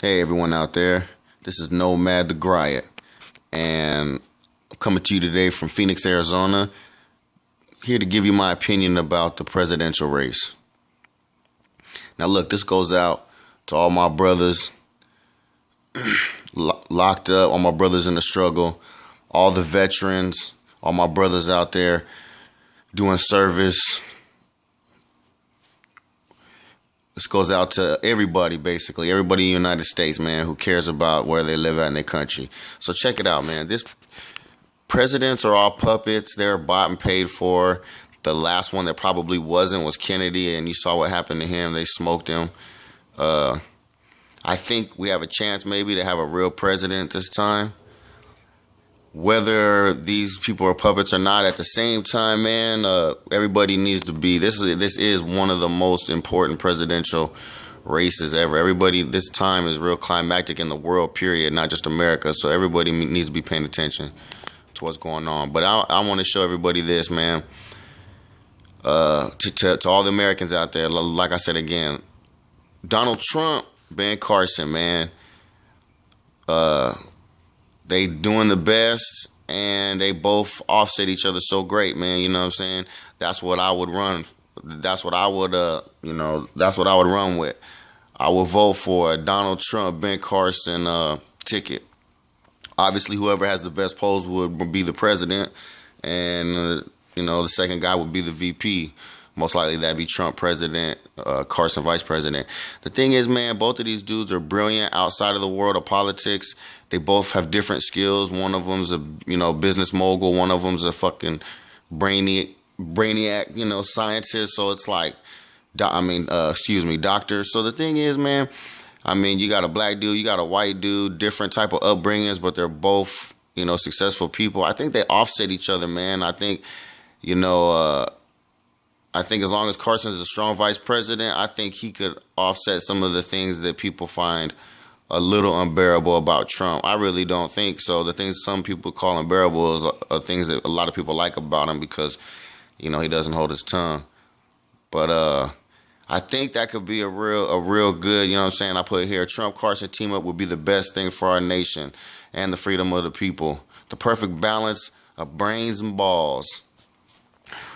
Hey everyone out there, this is Nomad the Griot, and I'm coming to you today from Phoenix, Arizona, here to give you my opinion about the presidential race. Now look, this goes out to all my brothers locked up, all my brothers in the struggle, all the veterans, all my brothers out there doing service. This goes out to everybody, basically, everybody in the United States, man, who cares about where they live at in their country. So check it out, man. This presidents are all puppets. They're bought and paid for. The last one that probably wasn't was Kennedy, and you saw what happened to him. They smoked him. I think we have a chance maybe to have a real president this time. Whether these people are puppets or not, at the same time, man, everybody needs to be. This is one of the most important presidential races ever. Everybody, this time is real climactic in the world, period, not just America. So everybody needs to be paying attention to what's going on. But I want to show everybody this, man. To all the Americans out there, like I said again, Donald Trump, Ben Carson, man. They doing the best, and they both offset each other so great, man. You know what I'm saying? That's what I would run. That's what I would, that's what I would run with. I would vote for a Donald Trump, Ben Carson ticket. Obviously, whoever has the best polls would be the president, and the second guy would be the VP. Most likely that'd be Trump president, Carson vice president. The thing is, man, both of these dudes are brilliant outside of the world of politics. They both have different skills. One of them's a business mogul. One of them's a fucking brainiac, scientist. So it's like, doctor. So the thing is, man, you got a black dude, you got a white dude, different type of upbringings, but they're both successful people. I think they offset each other, man. I think as long as Carson is a strong vice president, I think he could offset some of the things that people find a little unbearable about Trump. I really don't think so. The things some people call unbearable are things that a lot of people like about him because, he doesn't hold his tongue. But I think that could be a real good, I put here, Trump Carson team up would be the best thing for our nation and the freedom of the people. The perfect balance of brains and balls.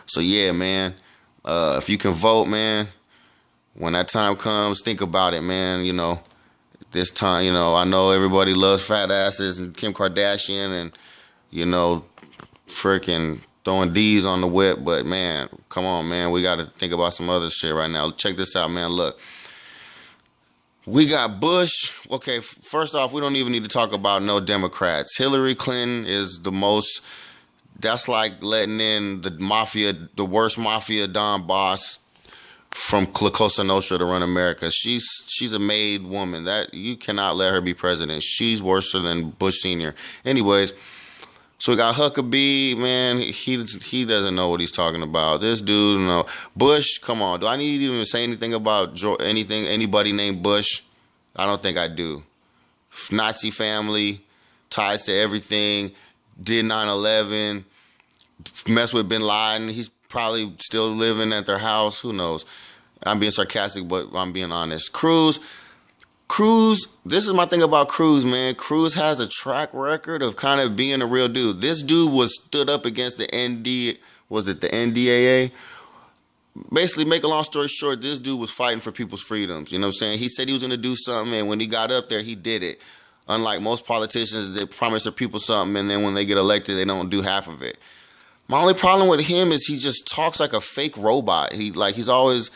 So yeah, man. If you can vote, man, when that time comes, think about it, man. This time, I know everybody loves fat asses and Kim Kardashian and, freaking throwing D's on the whip. But, man, come on, man. We got to think about some other shit right now. Check this out, man. Look, we got Bush. Okay, first off, we don't even need to talk about no Democrats. Hillary Clinton is the most... That's like letting in the mafia, the worst mafia Don boss from Cosa Nostra to run America. She's a made woman. That you cannot let her be president. She's worse than Bush Sr. Anyways, so we got Huckabee, man. He doesn't know what he's talking about. This dude, Bush. Come on, do I need to even say anything about anybody named Bush? I don't think I do. Nazi family, ties to everything. Did 9/11, mess with Bin Laden. He's probably still living at their house. Who knows? I'm being sarcastic, but I'm being honest. Cruz, this is my thing about Cruz, man. Cruz has a track record of kind of being a real dude. This dude stood up against the NDAA? Basically, make a long story short, this dude was fighting for people's freedoms. You know what I'm saying? He said he was going to do something, and when he got up there, he did it. Unlike most politicians, they promise their people something, and then when they get elected, they don't do half of it. My only problem with him is he just talks like a fake robot. He's always,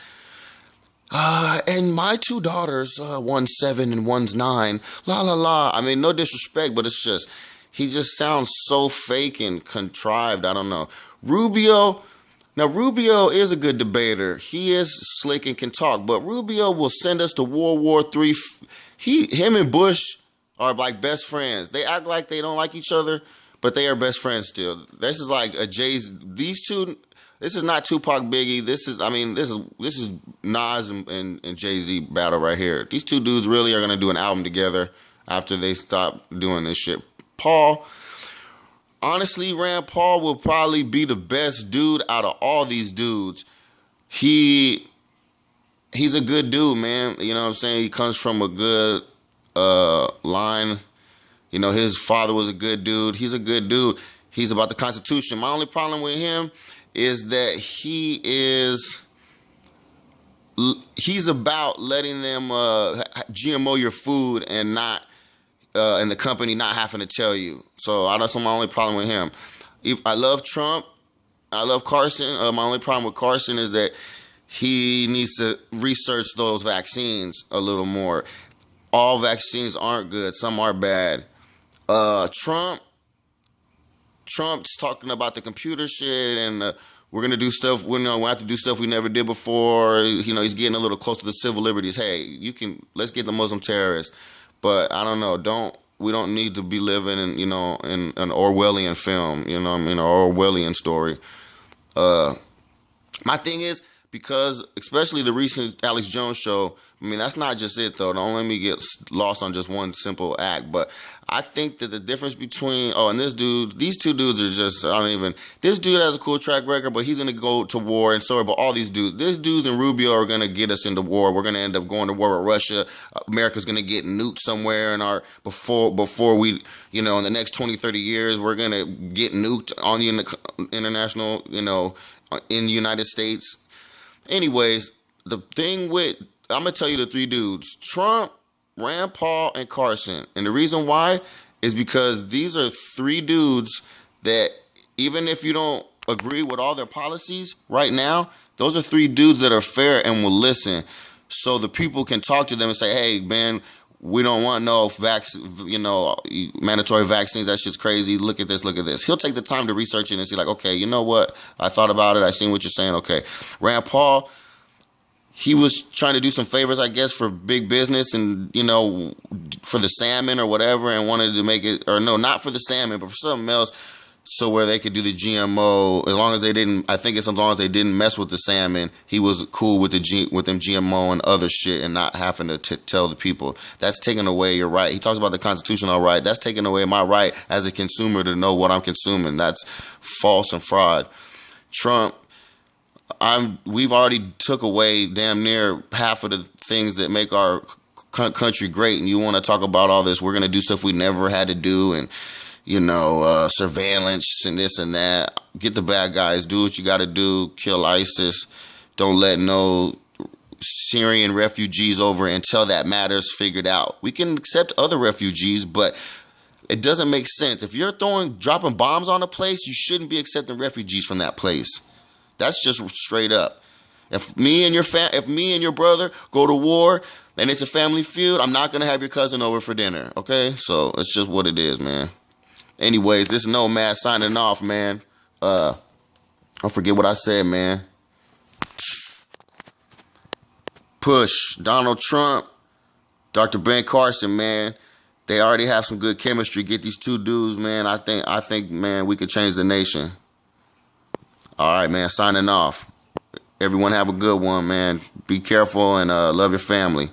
and my two daughters, one's 7 and one's 9, la la la. No disrespect, but it's just, he just sounds so fake and contrived. I don't know. Rubio is a good debater. He is slick and can talk, but Rubio will send us to World War III. Him and Bush are like best friends. They act like they don't like each other, but they are best friends still. This is like these two. This is not Tupac Biggie. This is Nas and Jay-Z battle right here. These two dudes really are gonna do an album together after they stop doing this shit. Honestly, Rand Paul will probably be the best dude out of all these dudes. He's a good dude, man. You know what I'm saying? He comes from a good line. You know, his father was a good dude. He's a good dude. He's about the Constitution. My only problem with him is that he's about letting them GMO your food and not and the company not having to tell you. So that's my only problem with him. I love Trump. I love Carson. My only problem with Carson is that he needs to research those vaccines a little more. All vaccines aren't good. Some are bad. Trump's talking about the computer shit and we're gonna do stuff. We have to do stuff we never did before. You know, he's getting a little close to the civil liberties. Hey, let's get the Muslim terrorists. But I don't know. We don't need to be living in an Orwellian film. You know what I mean, an Orwellian story. My thing is, because especially the recent Alex Jones show, I mean, that's not just it, though. Don't let me get lost on just one simple act. But I think that the difference between, and these two dudes are just, this dude has a cool track record, but he's going to go to war, and so are all these dudes. These dudes and Rubio are going to get us into war. We're going to end up going to war with Russia. America's going to get nuked somewhere before we, in the next 20, 30 years, we're going to get nuked on the international, in the United States. Anyways, the thing I'm going to tell you the three dudes, Trump, Rand Paul, and Carson. And the reason why is because these are three dudes that, even if you don't agree with all their policies right now, those are three dudes that are fair and will listen. So the people can talk to them and say, hey, man, we don't want no mandatory vaccines. That shit's crazy. Look at this. He'll take the time to research it and see, like, okay, you know what? I thought about it. I seen what you're saying. Okay. Rand Paul, he was trying to do some favors, I guess, for big business and, for the salmon or whatever, and wanted to make it, or no, not for the salmon, but for something else. So where they could do the GMO, as long as they didn't mess with the salmon, he was cool with them GMO and other shit and not having to tell the people. That's taking away your right. He talks about the constitutional right. That's taking away my right as a consumer to know what I'm consuming. That's false and fraud. Trump, we've already took away damn near half of the things that make our country great, and you want to talk about all this, we're going to do stuff we never had to do, and surveillance and this and that. Get the bad guys. Do what you got to do. Kill ISIS. Don't let no Syrian refugees over until that matter's figured out. We can accept other refugees, but it doesn't make sense. If you're dropping bombs on a place, you shouldn't be accepting refugees from that place. That's just straight up. If me and your brother go to war and it's a family feud, I'm not going to have your cousin over for dinner. Okay? So it's just what it is, man. Anyways, this is Nomad signing off, man. I forget what I said, man. Push Donald Trump, Dr. Ben Carson, man. They already have some good chemistry. Get these two dudes, man. I think, man, we could change the nation. All right, man. Signing off. Everyone have a good one, man. Be careful and love your family.